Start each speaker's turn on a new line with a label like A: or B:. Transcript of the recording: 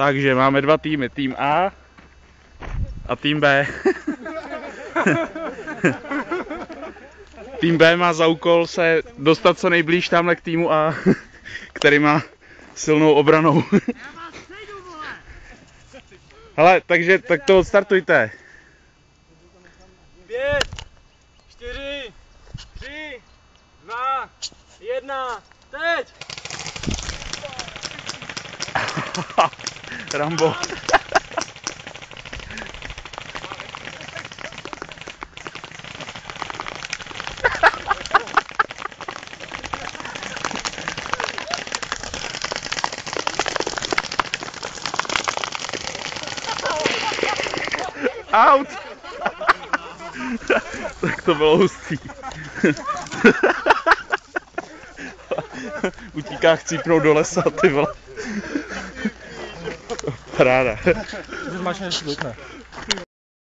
A: Takže máme dva týmy, tým A a tým B. Tým B má za úkol se dostat co nejblíž tamhle k týmu A, který má silnou obranou. Hele, takže tak to odstartujte.
B: 5, 4, 3, 2, 1, teď!
A: Rambo. Out! Tak to bylo hustý. Utíká chcípnout do lesa, ty vole. Paráda.
B: Máš než